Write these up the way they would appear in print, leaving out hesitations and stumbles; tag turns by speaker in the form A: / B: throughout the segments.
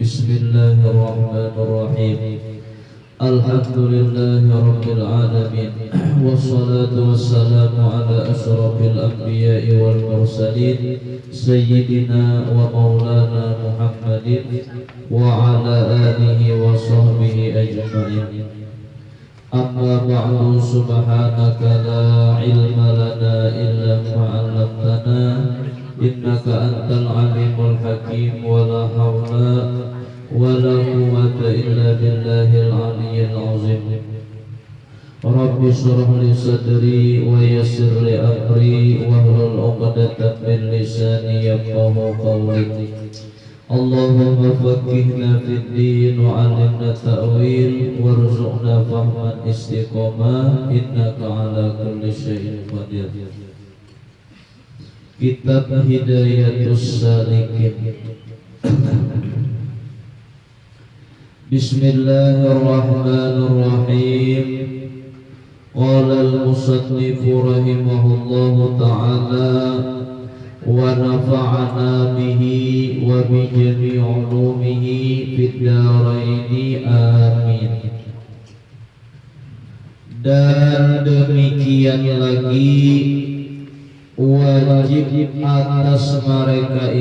A: Bismillahirrahmanirrahim. Alhamdulillahirabbil alamin. Wassalatu wassalamu ala asyrafil anbiya'i wal mursalin sayyidina wa maulana Muhammadin wa ala alihi wa sahbihi ajma'in. Amma ba'du, subhanaka la ilma lana illa ma 'allamtana innaka antal alimul hakim wa la hawla wa la quwwata illa billahil aliyyil azim. Rabbi shrah li sadri wa yassir li amri wahlul 'uqdatam min lisani yafqahu qawli. Allahumma faqihna fid din wa 'allimna ta'wil warzuqna fahman istiqamah innaka 'ala kulli syai'in qadir. Kitab Hidayatus Salikin. Bismillahirrahmanirrahim. Qala al-musannifu rahimahullahu ta'ala wa nafa'ana bihi wa bi jami'i 'ulumihi fid dharaini amin. Dan demikian lagi wajib atas mereka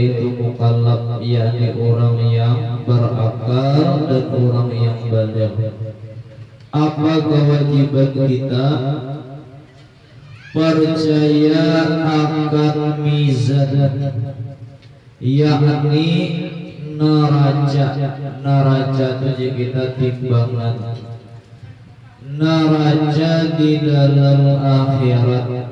A: itu mukallaf, yakni orang yang berakal dan orang yang baligh. Apa kewajiban kita? Percaya akan mizan, yakni neraca itu kita timbangan, neraca di dalam akhirat,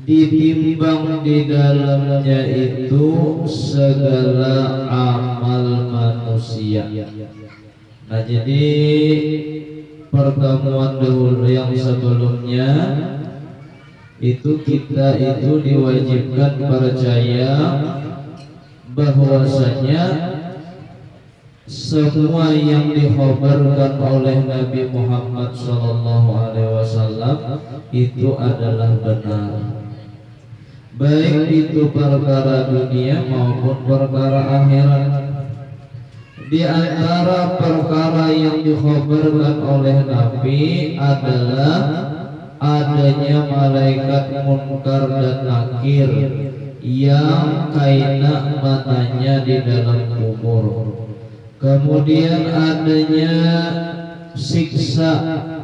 A: ditimbang di dalamnya itu segala amal manusia. Nah, jadi pertemuan dahulu yang sebelumnya itu kita itu diwajibkan percaya bahwasanya semua yang dikhabarkan oleh Nabi Muhammad SAW itu adalah benar, baik itu perkara dunia maupun perkara akhirat. Di antara perkara yang dikhabarkan oleh Nabi adalah adanya malaikat munkar dan nakir yang kaina matanya di dalam kubur. Kemudian adanya siksa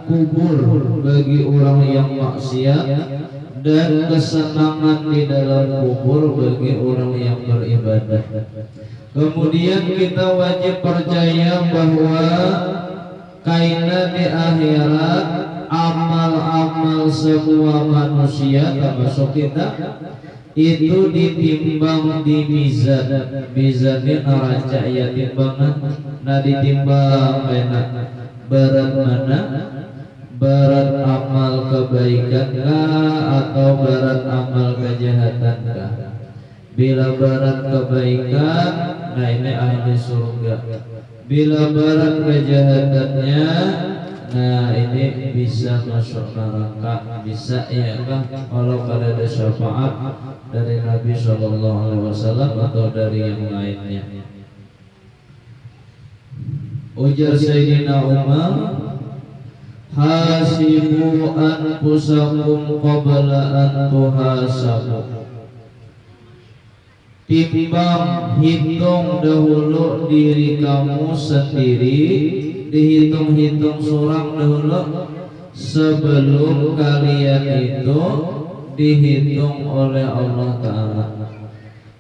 A: kubur bagi orang yang maksiat dan kesenangan di dalam kubur bagi orang yang beribadah. Kemudian kita wajib percaya bahwa kaina di akhirat amal-amal semua manusia termasuk kita itu ditimbang di mizan. Mizannya neraca, ya timbangan. Nah, ditimbang berat mana? Berat amal kebaikan kah atau berat amal kejahatan kah? Bila berat kebaikan, nah ini ahli surga. Bila berat kejahatannya, nah ini bisa masuk neraka, bisa ya kan? Kalau ada syafaat dari Nabi SAW atau dari yang lainnya. Ujar Sayyidina Umar, hasibu anfusakum qabla an tuhasabu. Timbang, hitung dahulu diri kamu sendiri, dihitung-hitung surang dahulu sebelum kalian itu dihitung oleh Allah Ta'ala.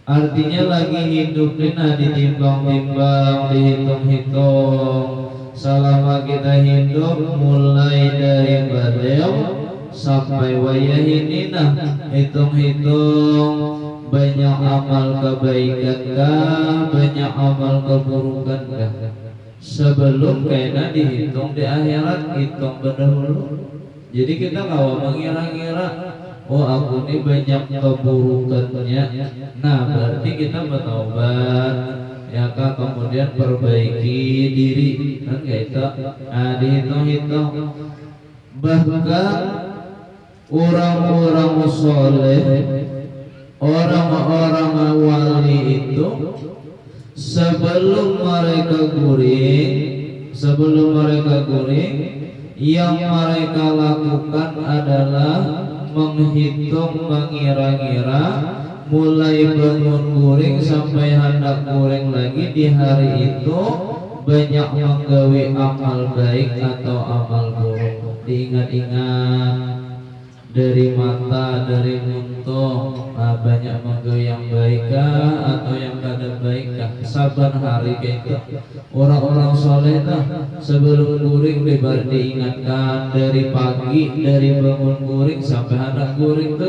A: Artinya lagi hidup ini ditimbang-timbang, dihitung-hitung. Selama kita hidup mulai dari badel sampai wayah ini, nah hitung-hitung banyak amal kebaikan kah, banyak amal keburukan kah. Sebelum kena dihitung di akhirat, hitung berdahulu. Jadi kita kalau mengira-ngira, oh aku ini banyak keburukannya, nah berarti kita bertaubat, ya kan, kemudian perbaiki diri, kan gitu. Nah, dihitung-hitung. Bahkan orang-orang soleh, orang-orang wali itu sebelum mereka guring yang mereka lakukan adalah menghitung, mengira-ngira mulai bangun guring sampai hendak guring lagi di hari itu banyak menggawe amal baik atau amal buruk. Diingat-ingat dari mata, dari muntung, banyak menggawe yang baik atau yang kada baik saban hari kayak itu. Orang-orang soleh sebelum guring diingatkan dari pagi, dari bangun guring sampai hendak guring itu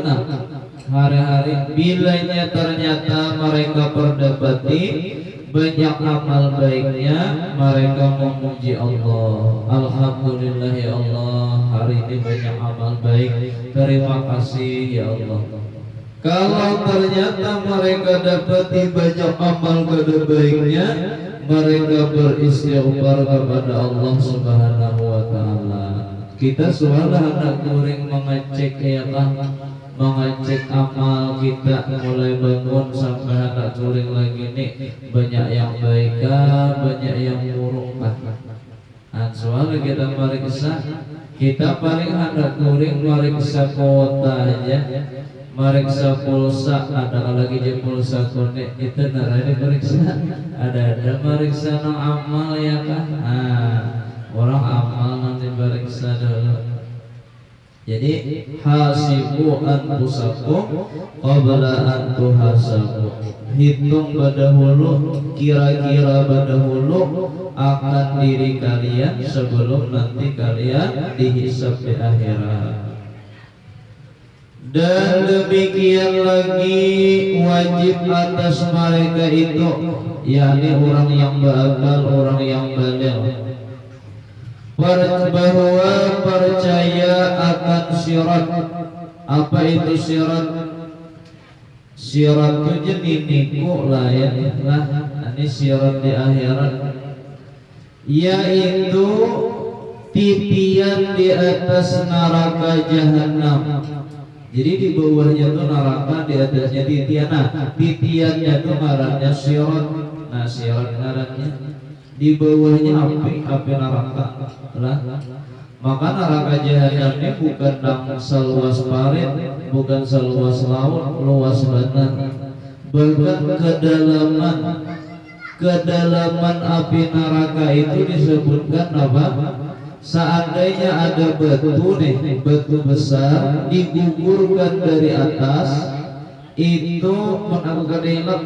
A: hari-hari. Bilanya ternyata mereka perdapati banyak amal baiknya, mereka memuji Allah. Alhamdulillah ya Allah, hari ini banyak amal baik, terima kasih ya Allah. Kalau ternyata mereka dapati banyak amal baiknya, mereka beristighfar kepada Allah Subhanahu wa taala. Kita sudah hendak guring mengecek ya kan, mengecek amal kita mulai bangun sampai hendak guring lagi nih, banyak yang baik banyak yang buruk soalnya kita meriksa, kita paling hendak guring meriksa kuota aja, meriksa pulsa, ada lagi je pulsa konek itu narade meriksa, ada meriksa no amal ya kan, orang amal nanti meriksa dulu. Jadi hasibu anfusakum qabla an tuhasabu. Hitung dahulu, kira-kira dahulu akan diri kalian sebelum nanti kalian dihisab di akhirat. Dan demikian lagi wajib atas mereka itu, yakni orang yang berakal, orang yang baligh, bahwa percaya akan syirat. Apa itu syirat? Syirat itu jeniniku lain lah, ini syirat di akhirat, yaitu titian di atas neraka jahanam. Jadi di bawahnya tuh neraka, di atasnya titian. Nah, titiannya tuh ngarannya syirat. Nah, syirat ngarannya, di bawahnya api neraka lah. Maka neraka jahanam ini bukan seluas parit, bukan seluas laut, luas banget. Bahkan kedalaman api neraka itu disebutkan apa? Seandainya ada batu besar digugurkan dari atas, itu menakutkan ingat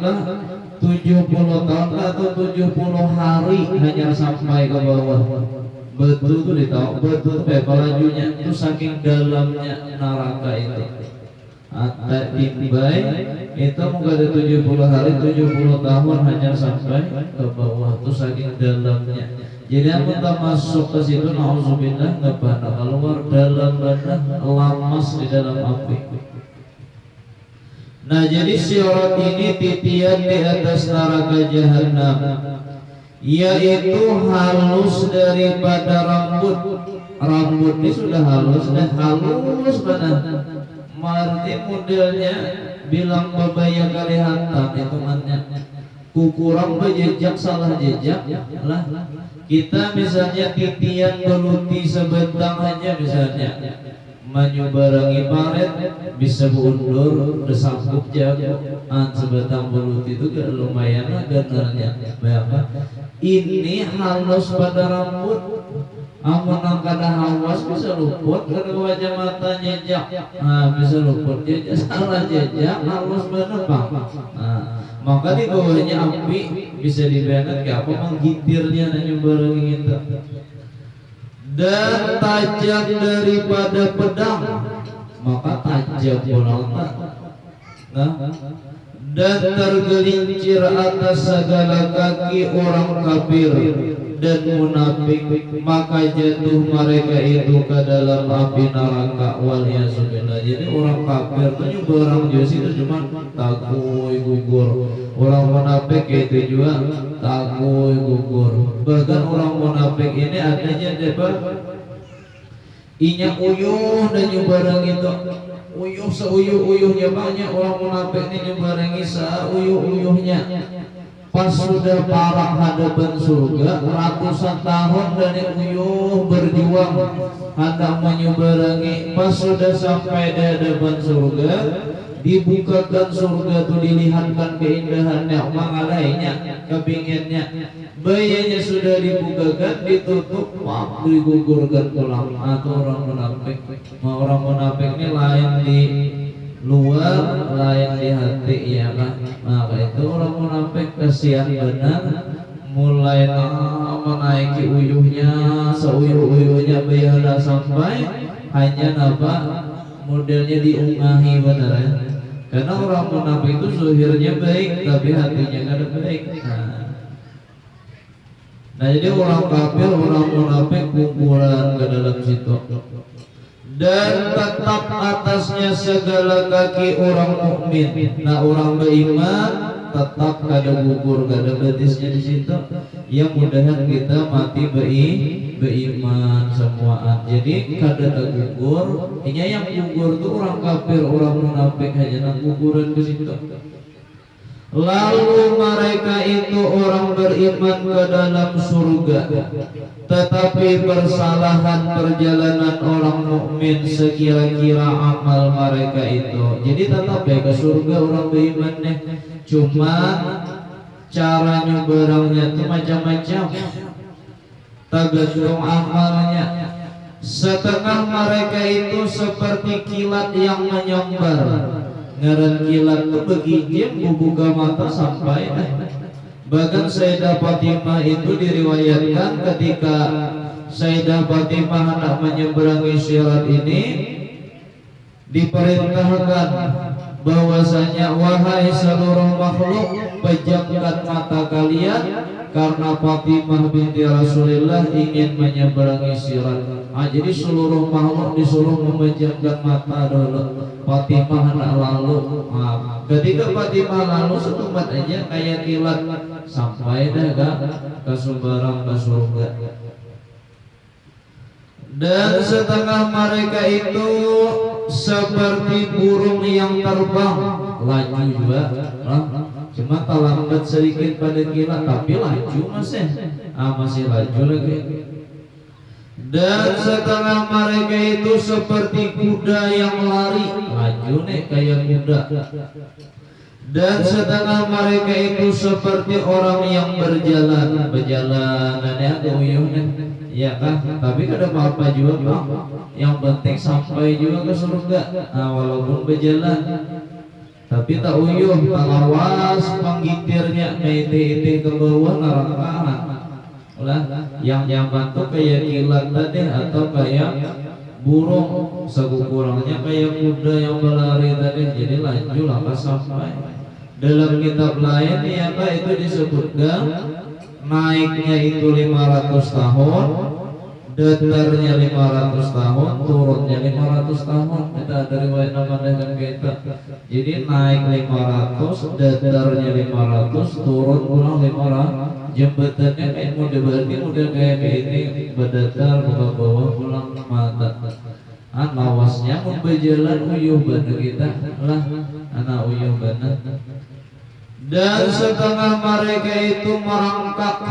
A: 70 tahun atau 70 hari hanya sampai ke bawah. Betul itu ditahu, betul pelajunya itu saking dalamnya neraka itu. Ada timbai itu mungkin ada 70 hari, 70 tahun hanya sampai ke bawah, itu saking dalamnya. Jadi kita masuk ke situ, nauzubillah, nggak pernah keluar, dalam banget, lamas di dalam api. Nah, jadi syirat ini titian di atas neraka jahanam, yaitu halus daripada rambut. Rambut ini sudah halus benar. Marti modelnya bilang babaya kali hantam hitungannya. Kukurang berjejak, salah jejak lah. Kita misalnya titian geluti sebentang aja misalnya, menyubarangi paret bisa bundur desangkup jago sebetang belut itu gak lumayan lah ganarnya berapa. Ini halus pada rambut, amun kada hawas bisa luput, kada wajah mata jejak, bisa luput jejak, salah jejak halus bener bang. Maka di bawahnya api bisa dibayangkan kayak apa menggitirnya nyubarangi itu. Dan tajam daripada pedang, maka tajam bonalta. Dan tergelincir atas segala kaki orang kafir dan munafik, maka jatuh mereka itu ke dalam api neraka. Waliyahzubillah. Jadi orang kafir itu orang Josi itu cuma takui gugur, orang munafik itu juga takui gugur. Bahkan orang munafik ini adanya debat inya uyuh dan nyubarang itu uyuh seuyuh-uyuhnya banyak. Orang munafik ini nyubarangi seuyuh-uyuhnya. pas sudah parah hadapan surga ratusan tahun dari uyuh berjuang hendak menyeberangi. Pas sudah sampai di hadapan surga, dibukakan surga tuh, dilihatkan keindahannya, mengalainya, kepinginnya. Bayinya sudah dibukakan, ditutup, digugurkan pulang. Atau orang munafik. Orang munafik ini lain di luar, lain di hati, ya kan? Maka itu orang munafik kasihan benar, mulai menaiki uyuhnya, seuyuh-uyuhnya bayar sampai hanya apa modelnya diungahi benar ya. Karena orang munafik itu zahirnya baik tapi hatinya kada baik. Nah jadi orang kafir, orang munafik kumpulan ke dalam situ. Dan tetap atasnya segala kaki orang mukmin. Nah orang beriman tetap kada gugur, kada betisnya di situ. Yang mudahan kita mati beriman semuaan. Jadi kada gugur. Ini yang gugur tuh orang kafir, orang munafik hanya nang guguran di situ. Lalu mereka itu orang beriman ke dalam surga, tetapi persalahan perjalanan orang mukmin sekira-kira amal mereka itu. Jadi tetap ya ke surga orang beriman nih, cuma cara nyeberangnya itu macam-macam, tergantung amalnya. Setengah mereka itu seperti kilat yang menyambar. Ngaran kilat itu begijim bubuka mata sampai bahkan Sayyidah Fatimah itu diriwayatkan ketika Sayyidah Fatimah hendak menyeberangi syirat ini diperintahkan bahwasanya wahai seluruh makhluk pejamkan mata kalian karena Fatimah binti Rasulullah ingin menyeberangi syirat. Jadi seluruh makhluk disuruh memejamkan mata dulu. Fatimah hendak lalu. Ketika Fatimah lalu setempat aja kayak kilat sampai dah ke sumberang ke surga. Dan setengah mereka itu seperti burung yang terbang, laju juga, cuma terlambat sedikit pada kilat tapi laju masih laju lagi. Dan setengah mereka itu seperti kuda yang lari, laju nih kayak kuda. Dan setengah mereka itu seperti orang yang berjalan, berjalanannya uyuhnya, ya kan? Tapi kada apa-apa juga Pak. Yang penting sampai juga ke surga. Walaupun berjalan, tapi tak uyuh, tak lawas penggitirnya, iti ke bawah neraka. Yang nyaman tuh kayak kilat tadi atau kayak burung, sekurangnya kayak kuda yang berlari tadi. Jadi laju lama sampai. Dalam kitab lain ya Pak itu disebutkan naiknya itu 500 tahun, datarnya 500 tahun, turunnya 500 tahun. Kita ada riwayat nama dengan kita. Jadi naik 500, datarnya 500, turun pulang 500. Jembatannya kayak model kayak ini, berdatar buka bawah pulang mata. Lawasnya mau berjalan uyuh bener kita lah, anak uyuh bener. Dan setengah mereka itu merangkak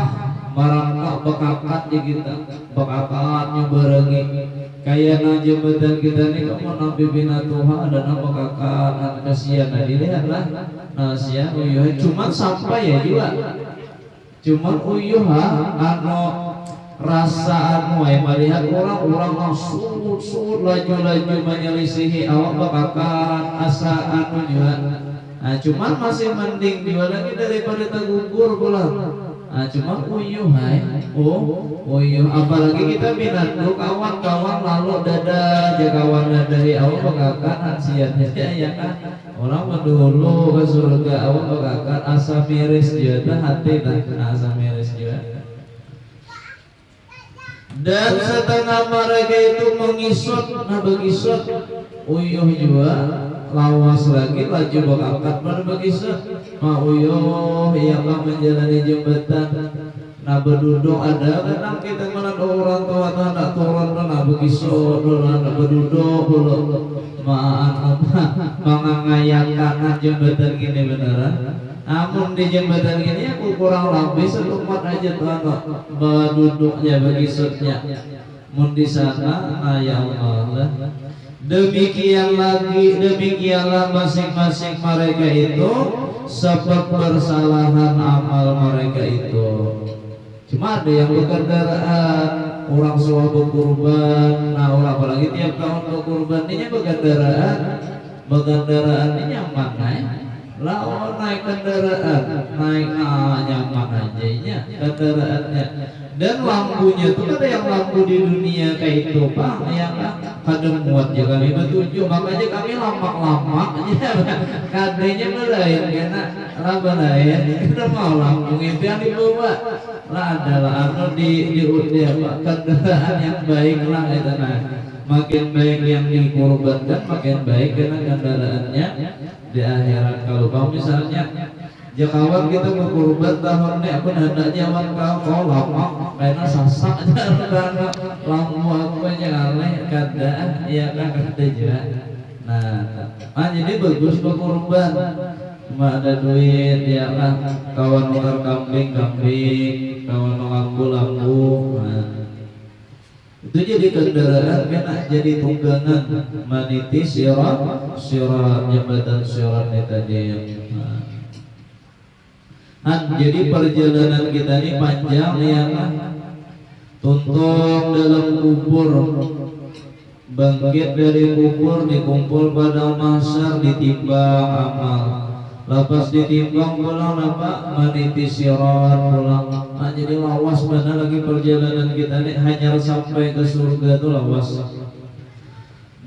A: bekakat di kita, bekakatnya berengi. Kayak jembatan kita nih kamu nabi bina Tuhan dan bekakat kasihan. Dilihatlah nasihat uyuh, cuma sampai ya juga. Cuman uyuh rasa melihat orang sud laju menyelisihi awak bakakan asa juga. Cuman masih mending juga lagi daripada tergugur pulang. Cuman uyuh uyuh, apalagi kita minat lu kawan-kawan lalu dada kawan dari awak bakakan siatnya ya kan. Orang mendulu ke surga awak bakakan asa miris juga hati asa miris juga. Dan setengah mereka itu mengisut, begisut uyuh juga lawas lagi laju bakakat pada begisut. Uyuh ialah menjalani jembatan. Berduduk ada kadang kita menang orang tua tak turun begisut berduduk dulu. Mengangayat kanan jembatan gini beneran. Amun di jembatan gini aku kurang lebih selumat aja tuh bawa duduknya bagi setnya. Mun di sana, ya Allah. Demikianlah masing-masing mereka itu sebab persalahan amal mereka itu. Cuma ada yang berkendaraan, orang suah berkurban. Nah orang apalagi tiap tahun berkurban ini berkendaraan ini nyaman lah naik kendaraan naik nyaman aja nya kendaraannya. Dan lampunya tuh ada yang lampu di dunia kayak itu Pak yang kadang muat ya kami betujuh, makanya kami lama-lama kadenya belain karena apa lain kita mau lampu itu yang dibawa lah adalah anu di kendaraan yang baik lah itu. Nah makin baik yang dikorbankan makin baik karena kendaraannya di akhirat. Kalau kamu misalnya jakawan kita berkorban tahun ini aku hendak jawan kau lama karena sasak karena lama aku nyaleh kada ya kan kada juga. Nah jadi bagus berkorban cuma ada duit ya kan kawan orang kambing kawan lampu. Itu jadi kendaraan kena jadi tunggangan maniti sirat jembatan sirat tadi yang jadi perjalanan kita ini panjang ya kan. Tuntung dalam kubur, bangkit dari kubur, dikumpul pada mahsyar, ditimbang amal. Lepas ditimbang pulang apa? Maniti sirat pulang. Nah jadi lawas mana lagi perjalanan kita ini hanya sampai ke surga itu lawas.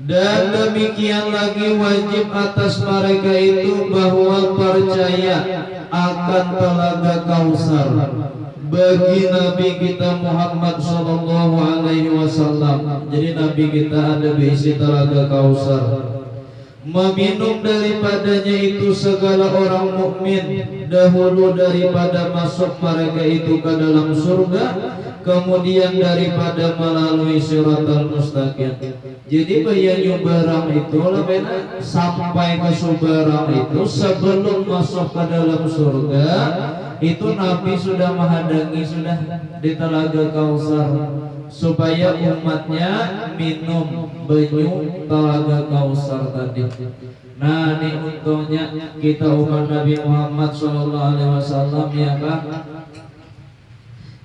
A: Dan demikian lagi wajib atas mereka itu bahwa percaya akan telaga Kausar bagi Nabi kita Muhammad sallallahu alaihi wasallam. Jadi Nabi kita ada berisi telaga Kausar. Meminum daripadanya itu segala orang mukmin dahulu daripada masuk mereka itu ke dalam surga, kemudian daripada melalui siratal mustaqim. Jadi bayanyu barang itu sampai ke subarang itu sebelum masuk ke dalam surga itu Nabi sudah menghadangi sudah di telaga Kausar supaya umatnya minum banyu telaga Kausar tadi. Nah ini untungnya kita umat Nabi Muhammad SAW ya kan.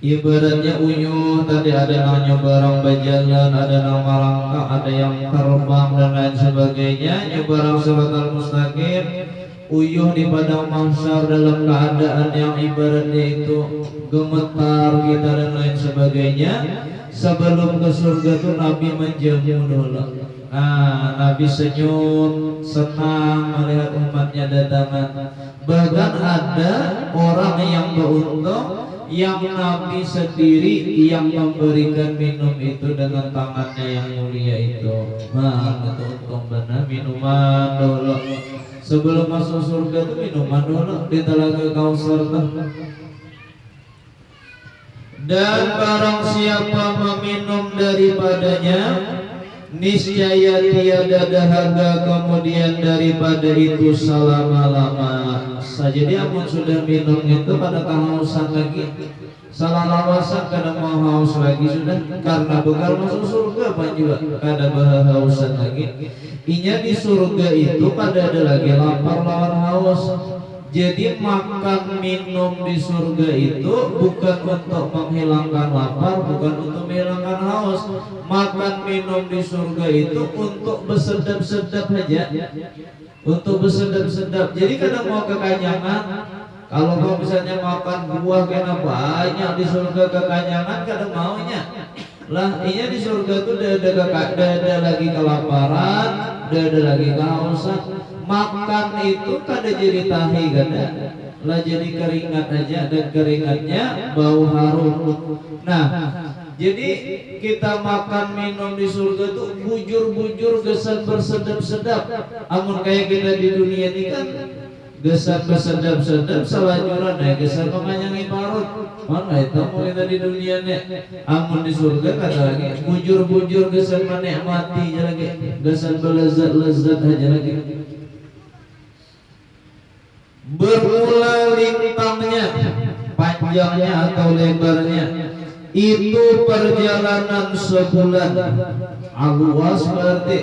A: Ibaratnya uyuh tadi ada namanya barang berjalan, ada nama rangka, ada yang terbang dan lain sebagainya. Barang siratal mustaqim uyuh di padang mahsyar dalam keadaan yang ibaratnya itu gemetar kita dan lain sebagainya. Sebelum ke surga itu Nabi menjamu dulu. Nah Nabi senyum senang melihat umatnya datangan. Bahkan ada orang yang beruntung yang Nabi sendiri yang memberikan minum itu dengan tangannya yang mulia itu. Nah itu untung benar minuman dulu sebelum masuk surga itu minuman dulu di telaga Kausar. Dan barang siapa meminum daripadanya niscaya tiada dahaga kemudian daripada itu selama-lama. Jadi amun sudah minum itu pada kehausan lagi, salah lawasan kada mau haus lagi sudah karena bekal masuk surga pan juga kada berhausan lagi. Inya di surga itu kada ada lagi lapar lawan haus. Jadi makan minum di surga itu bukan untuk menghilangkan lapar, bukan untuk menghilangkan haus. Makan minum di surga itu untuk bersedap-sedap saja, untuk bersedap-sedap. Jadi kadang mau kekanyangan, kalau kau misalnya makan buah kena banyak di surga kekanyangan, kadang maunya. Lah iya di surga tuh ada lagi kelaparan, ada lagi kehausan. Makan itu kada jadi tahi kada, lah jadi keringat aja dan keringatnya bau harum. Nah jadi kita makan minum di surga tuh bujur-bujur gesan bersedap-sedap. Amun kayak kita di dunia ini kan gesan bersedap-sedap salajuran ya gesan memanyangi parut. Mana itu mau kita di dunia nih? Amun di surga kata lagi bujur-bujur gesan menikmati aja lagi, gesan berlezat-lezat aja lagi. bermula lintangnya, panjangnya atau lebarnya itu perjalanan sebulan. Aluas berarti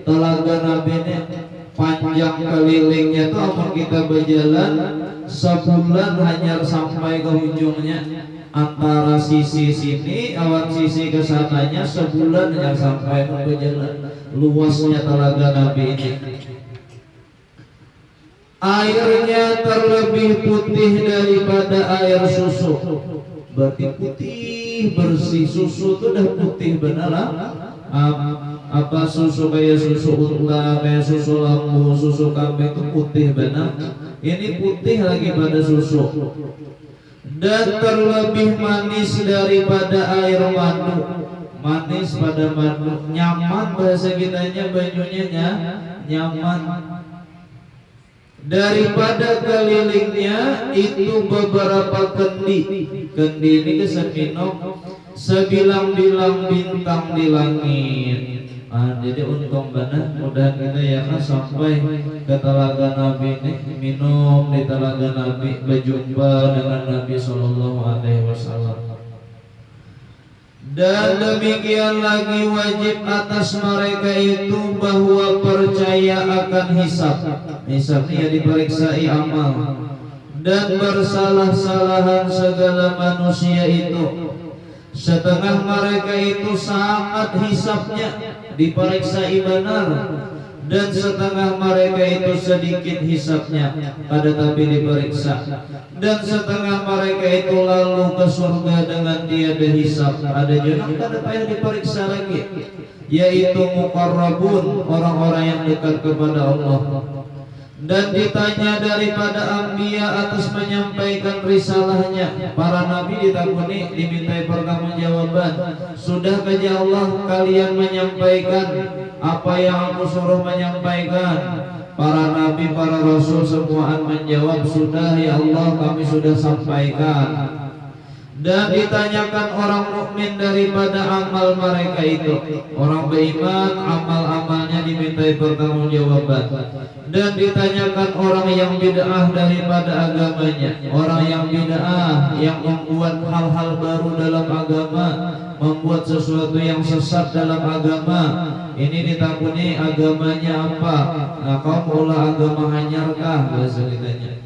A: telaga Nabi ini panjang kelilingnya itu amun kita berjalan sebulan hanya sampai ke ujungnya. Antara sisi sini awan sisi ke sananya sebulan hanya sampai berjalan. Luasnya telaga Nabi ini. Airnya terlebih putih daripada air susu. Berarti putih bersih. Susu itu udah putih benar lah. Apa susu kayak susu unta, kayak susu lembu, susu kambing itu putih benar. Ini putih lagi pada susu. Dan terlebih manis daripada air madu. Manis pada madu. Nyaman bahasa kitanya bajunya nyaman. Daripada kelilingnya itu beberapa kendi. Kendi ini kesan minum sebilang-bilang bintang di langit. Jadi untung benar mudah kita ya kan sampai ke telaga Nabi ini, minum di telaga Nabi, berjumpa dengan Nabi Sallallahu Alaihi Wasallam. Dan demikian lagi wajib atas mereka itu bahwa percaya akan hisab. Hisab ini ya diperiksai amal. Dan bersalah-salahan segala manusia itu. Setengah mereka itu sangat hisabnya, diperiksai benar. Dan setengah mereka itu sedikit hisabnya, pada tapi diperiksa. Dan setengah mereka itu lalu ke surga dengan tiada hisab. Ada juga pada payah diperiksa lagi, yaitu muqarrabun, orang-orang yang dekat kepada Allah. Dan ditanya daripada anbiya atas menyampaikan risalahnya. Para nabi ditakuni dimintai pertanggungjawaban. Sudah kerja Allah kalian menyampaikan apa yang aku suruh menyampaikan? Para nabi, para rasul semuaan menjawab, sudah ya Allah, kami sudah sampaikan. Dan ditanyakan orang mukmin daripada amal mereka itu. Orang beriman amal-amalnya dimintai pertanggungjawaban. Dan ditanyakan orang yang bid'ah daripada agamanya. Orang yang bid'ah, yang membuat hal-hal baru dalam agama, membuat sesuatu yang sesat dalam agama. Ini ditakuni agamanya apa? Nah, kau mula agama hanyarkah? Bahasa kitanya.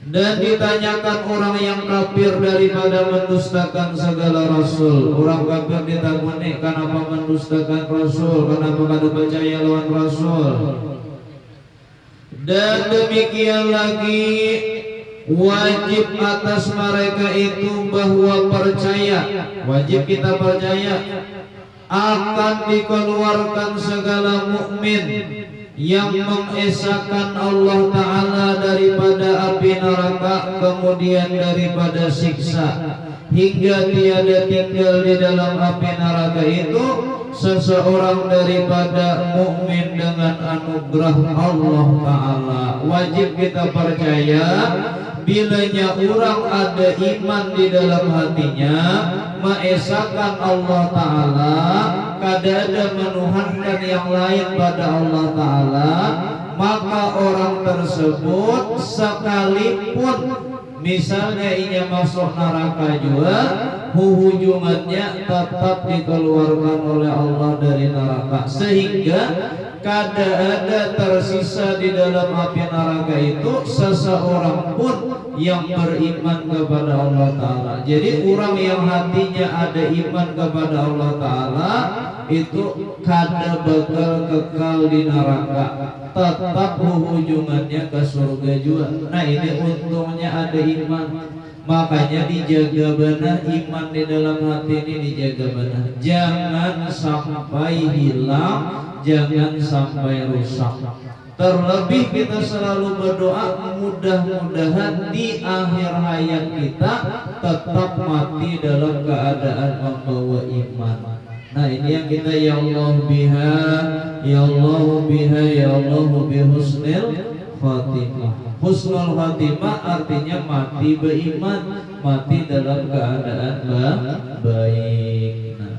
A: Dan ditanyakan orang yang kafir daripada mendustakan segala rasul. Orang kafir ditakuni kenapa mendustakan rasul, kenapa kada percaya lawan rasul. Dan demikian lagi wajib atas mereka itu bahwa percaya, wajib kita percaya akan dikeluarkan segala mukmin yang mengesahkan Allah Ta'ala daripada api neraka, kemudian daripada siksa, hingga tiada tinggal di dalam api neraka itu seseorang daripada mukmin dengan anugerah Allah Ta'ala. Wajib kita percaya bilanya orang ada iman di dalam hatinya, mengesahkan Allah Ta'ala, kada ada menuhankan yang lain pada Allah Ta'ala, maka orang tersebut sekalipun misalnya ia masuk neraka juga, hujungannya tetap dikeluarkan oleh Allah dari neraka, sehingga kada ada tersisa di dalam api neraka itu seseorang pun yang beriman kepada Allah Ta'ala. Jadi orang yang hatinya ada iman kepada Allah Ta'ala itu kada bakal kekal di neraka, tetap hujungannya ke surga juga. Nah ini untungnya ada iman. Makanya dijaga benar iman di dalam hati ini, dijaga benar. Jangan sampai hilang, jangan sampai rusak. Terlebih kita selalu berdoa mudah-mudahan di akhir hayat kita tetap mati dalam keadaan membawa iman. Nah ini yang kita ya Allah biha, ya Allah biha, ya Allah bihusnil khatimah. Husnul khatimah artinya mati beriman, mati dalam keadaan baik. Nah,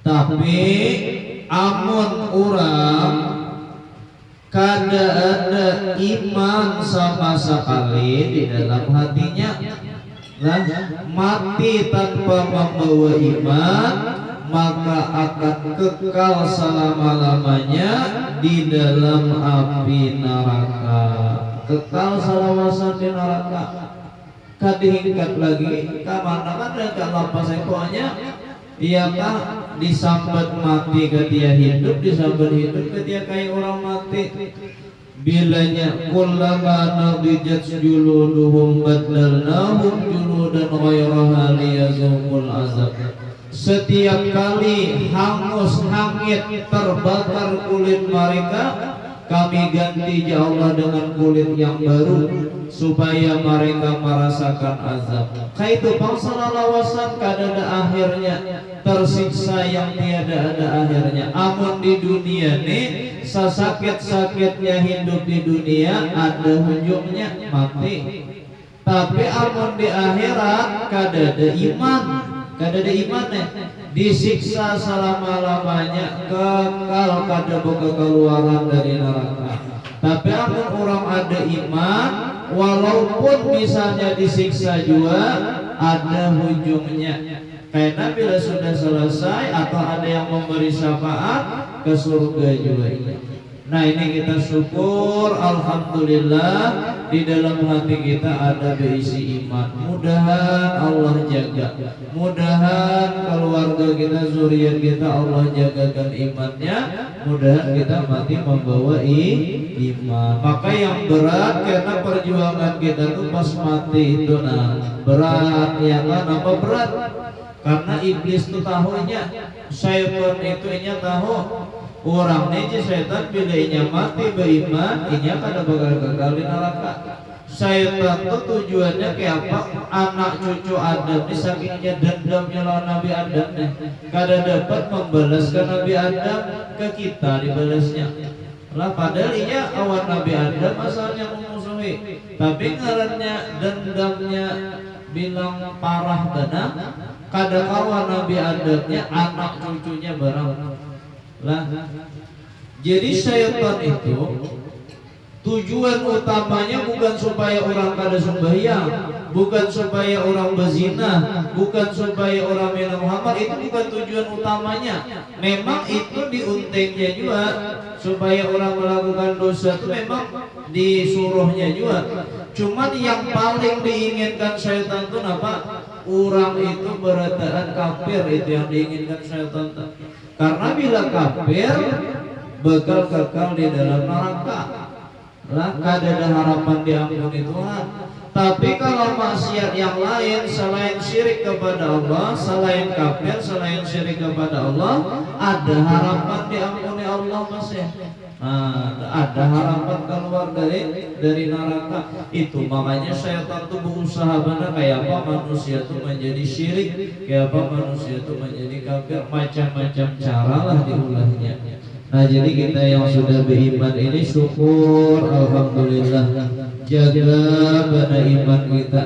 A: tapi amun orang kada ada iman sama sekali di dalam hatinya. Nah, mati tanpa membawa iman maka akan kekal selama-lamanya di dalam api neraka, kekal salawasan di neraka. Kadihingkat lagi kamana kan lapas ekonya iakah disambat mati ketika hidup, disambat hidup ketika kayak orang mati. Bilanya kullama nadijat juluduhum badalnahum juludan ghairaha liyazuqul azab. Setiap kali hangus hangit terbakar kulit mereka, kami ganti ya Allah dengan kulit yang baru supaya mereka merasakan azab. Kaitu pangsalawasan kadada akhirnya, tersiksa yang tiada ada akhirnya. Amun di dunia nih sasakit-sakitnya hidup di dunia ada ujungnya mati. Tapi amun di akhirat kadada iman, kadada iman nih disiksa selama-lamanya, kekal kada keluaran dari neraka. Tapi amun orang ada iman, walaupun misalnya disiksa juga ada ujungnya. Karena bila sudah selesai atau ada yang memberi syafaat ke surga juga ini. Nah ini kita syukur, alhamdulillah di dalam hati kita ada berisi iman. Mudahan Allah jaga, mudahan keluarga kita, zuriat kita Allah jagakan imannya. Mudahan kita mati membawa iman. Maka yang berat karena perjuangan kita tuh pas mati itu nah berat ya kan, apa berat? Karena iblis tuh tahunya, syaitan itu nya tahu orang aja setan bila inya mati beriman, inya kada bakal kekal di neraka. Syaitan tuh tujuannya kayak apa? Anak cucu Adam nih sakingnya dendamnya lawan Nabi Adam nih, kada dapat membalaskan Nabi Adam ke kita dibalasnya. Lah padahal inya awan Nabi Adam asalnya memusuhi, tapi ngarannya dendamnya bilang parah benar. Kada kawan Nabi Adamnya anak cucunya barang lah. Jadi syaitan itu tujuan utamanya bukan supaya orang kada sembahyang, bukan supaya orang berzina, bukan supaya orang minum khamar. Itu bukan tujuan utamanya. Memang itu diuntengnya juga supaya orang melakukan dosa itu memang disuruhnya juga. Cuman yang paling diinginkan syaitan itu apa? Orang itu berataan kafir, itu yang diinginkan syaitan. Karena bila kafir bakal kekal di dalam neraka. Lah kada ada harapan diampuni Tuhan. Tapi kalau maksiat yang lain selain syirik kepada Allah, selain kafir, selain syirik kepada Allah, ada harapan diampuni Allah masih. Ada harapan keluar dari neraka. Itu makanya syaitan tuh berusaha benar kayak apa manusia tuh menjadi syirik, kayak apa manusia tuh menjadi kafir, macam-macam cara lah diulahnya. Nah jadi kita yang sudah beriman ini syukur, alhamdulillah, jaga pada iman kita.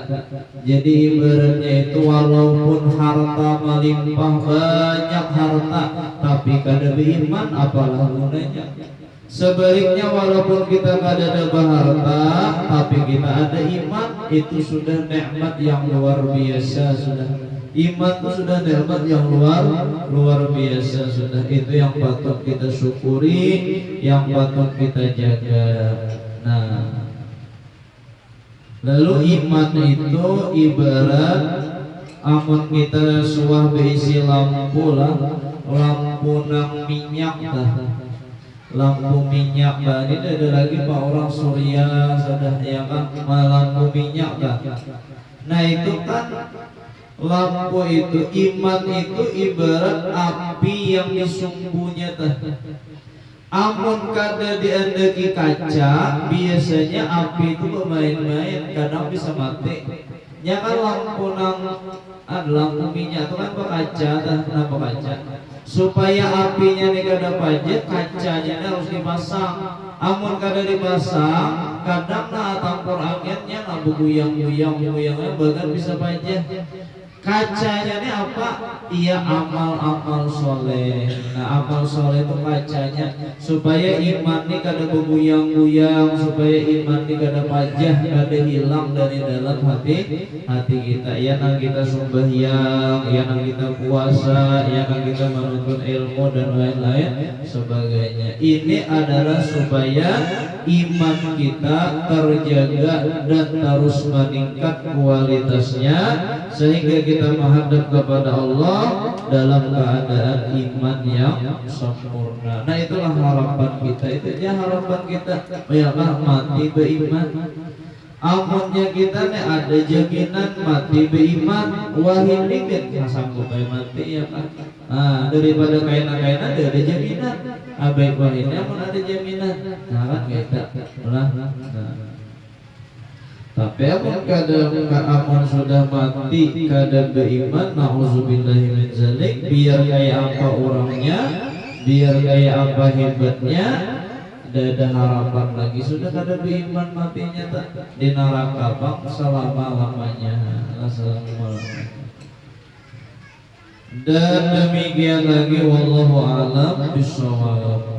A: Jadi ibaratnya itu walaupun harta melimpah, banyak harta, tapi kada beriman apalah gunanya. Sebaliknya walaupun kita kada ada harta tapi kita ada iman, itu sudah nikmat yang luar biasa sudah. Iman itu sudah nikmat yang luar biasa sudah. Itu yang patut kita syukuri, yang patut kita jaga. Nah, lalu iman itu ibarat amun kita suah berisi lampu lah, lampu nang minyak dah. Lampu minyak bah, ini ada lagi pak orang surya sudah ya kan, lampu minyak dah. Nah itu kan lampu itu, iman itu ibarat api yang disumbunya tah. Amun kada diandeki kaca, biasanya api itu bermain-main, kadang bisa mati. Ya kan lampu nang lampu minyak itu kan kaca dah, kenapa kaca? Supaya apinya nih kada pajet, kacanya harus dipasang. Amun kada dipasang, kadang tampur anginnya buyang-buyangnya bahkan bisa pajet. Kacanya ini apa? Iya amal-amal soleh. Nah amal soleh itu kacanya supaya iman ini kada bebuyang-buyang, supaya iman ini kada pajah, kada hilang dari dalam hati kita. Ya nang kita sembahyang, ya nang kita puasa, ya nang kita menuntut ilmu dan lain-lain sebagainya. Ini adalah supaya iman kita terjaga dan terus meningkat kualitasnya, sehingga kita menghadap kepada Allah dalam keadaan iman yang sempurna. Nah itulah harapan kita, itu aja harapan kita. Biarlah mati beriman. Amunnya kita nih ada jaminan mati beriman, wahid dikit sanggup mati ya kan. Nah daripada kaina-kaina ada jaminan, abai wahidnya pun ada jaminan. Nah kan kita lah. Tapi amun amun sudah mati kada beriman, nauzubillahi min zalik, biar kayak apa orangnya, biar kayak apa hebatnya, ada harapan lagi sudah kada beriman matinya tak di neraka bang selama-lamanya. Assalamualaikum. Dan demikian lagi wallahu a'lam bishawab.